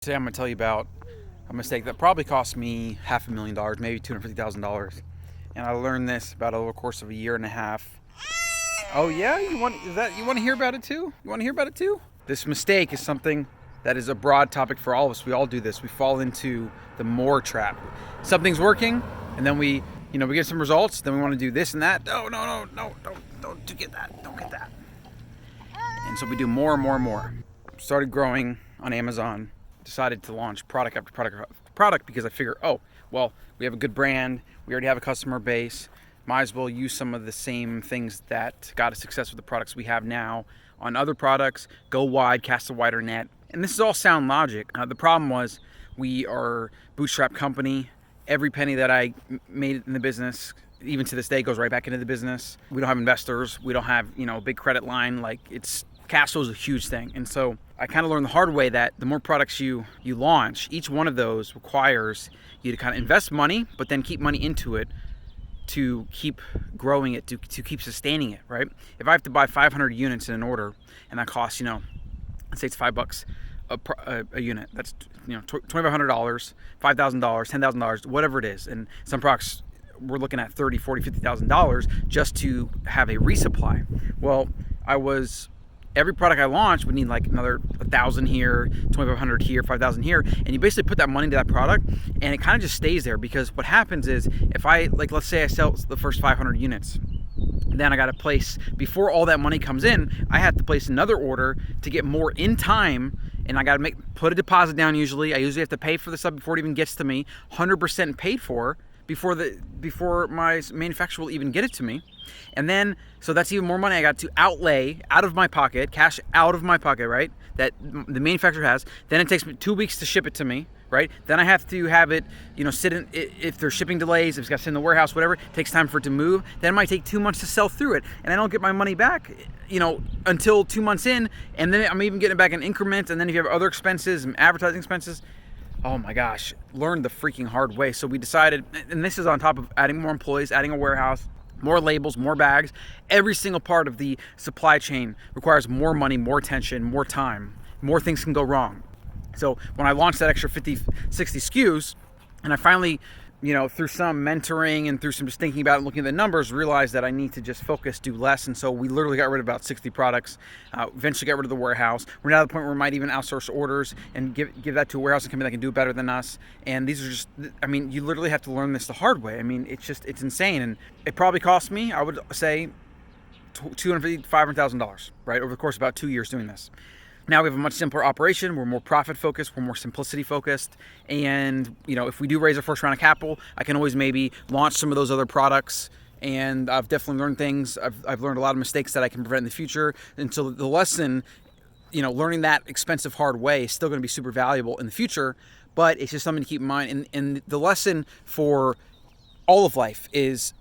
Today I'm going to tell you about a mistake that probably cost me $500,000, maybe $250,000. And I learned this about over the course of a year and a half. Oh yeah? You want to hear about it too? You want to hear about it too? This mistake is something that is a broad topic for all of us. We all do this. We fall into the more trap. Something's working and then we get some results, then we want to do this and that. No, don't get that. Don't get that. And so we do more and more and more. Started growing on Amazon. Decided to launch product after product because I figure, oh, well, we have a good brand, we already have a customer base, might as well use some of the same things that got us success with the products we have now on other products, go wide, cast a wider net. And this is all sound logic. The problem was we are a bootstrap company. Every penny that I made in the business, even to this day, goes right back into the business. We don't have investors. We don't have, a big credit line. Cash flow is a huge thing. And so I kind of learned the hard way that the more products you launch, each one of those requires you to kind of invest money, but then keep money into it to keep growing it, to keep sustaining it, right? If I have to buy 500 units in an order and that costs, let's say it's $5 a unit, that's, $2,500, $5,000, $10,000, whatever it is. And some products we're looking at $30,000, $40,000, $50,000 just to have a resupply. Well, every product I launched would need like another 1,000 here, 2,500 here, 5,000 here, and you basically put that money into that product, and it kind of just stays there. Because what happens is, if let's say I sell the first 500 units, then I got to place, before all that money comes in, I have to place another order to get more in time, and I got to put a deposit down. Usually, I have to pay for the stuff before it even gets to me, 100% paid for before my manufacturer will even get it to me. And then, so that's even more money I got to outlay out of my pocket, cash out of my pocket, right? That the manufacturer has. Then it takes me 2 weeks to ship it to me, right? Then I have to have it, sit in, if there's shipping delays, if it's got to sit in the warehouse, whatever, it takes time for it to move. Then it might take 2 months to sell through it. And I don't get my money back, until 2 months in. And then I'm even getting it back in increments. And then if you have other expenses and advertising expenses, oh my gosh, learned the freaking hard way. So we decided, and this is on top of adding more employees, adding a warehouse, more labels, more bags. Every single part of the supply chain requires more money, more attention, more time. More things can go wrong. So when I launched that extra 50, 60 SKUs, and I finally, through some mentoring and through some just thinking about it and looking at the numbers, realized that I need to just focus, do less. And so we literally got rid of about 60 products, eventually got rid of the warehouse. We're now at the point where we might even outsource orders and give that to a warehouse company that can do it better than us. And these are just, you literally have to learn this the hard way. It's insane. And it probably cost me, I would say, $250,000, $500,000, right? Over the course of about 2 years doing this. Now we have a much simpler operation. We're more profit focused. We're more simplicity focused. And, if we do raise our first round of capital, I can always maybe launch some of those other products. And I've definitely learned things. I've learned a lot of mistakes that I can prevent in the future. And so the lesson, learning that expensive hard way is still going to be super valuable in the future, but it's just something to keep in mind. And the lesson for all of life is,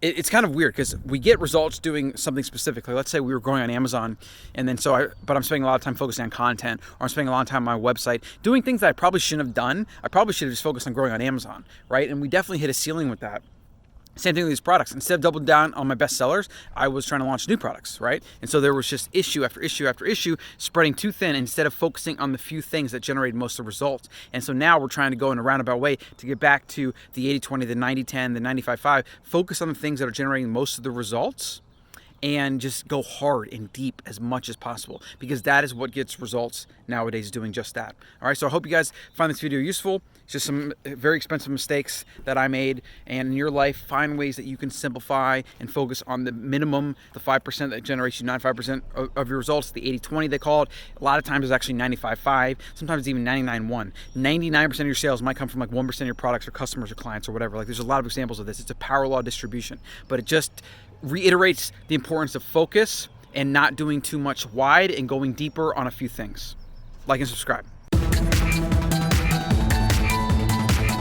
it's kind of weird because we get results doing something specifically. Let's say we were growing on Amazon, and then but I'm spending a lot of time focusing on content, or I'm spending a lot of time on my website doing things that I probably shouldn't have done. I probably should have just focused on growing on Amazon, right? And we definitely hit a ceiling with that. Same thing with these products. Instead of doubling down on my best sellers, I was trying to launch new products, right? And so there was just issue after issue after issue, spreading too thin instead of focusing on the few things that generated most of the results. And so now we're trying to go in a roundabout way to get back to the 80-20, the 90-10, the 95-5, focus on the things that are generating most of the results, and just go hard and deep as much as possible, because that is what gets results nowadays, doing just that. All right, so I hope you guys find this video useful. It's just some very expensive mistakes that I made, and in your life, find ways that you can simplify and focus on the minimum, the 5% that generates you 95% of your results, the 80-20 they call it. A lot of times it's actually 95-5, sometimes it's even 99-1. 99% of your sales might come from 1% of your products or customers or clients or whatever. There's a lot of examples of this. It's a power law distribution, but it just reiterates the importance of focus and not doing too much wide and going deeper on a few things. Like and subscribe.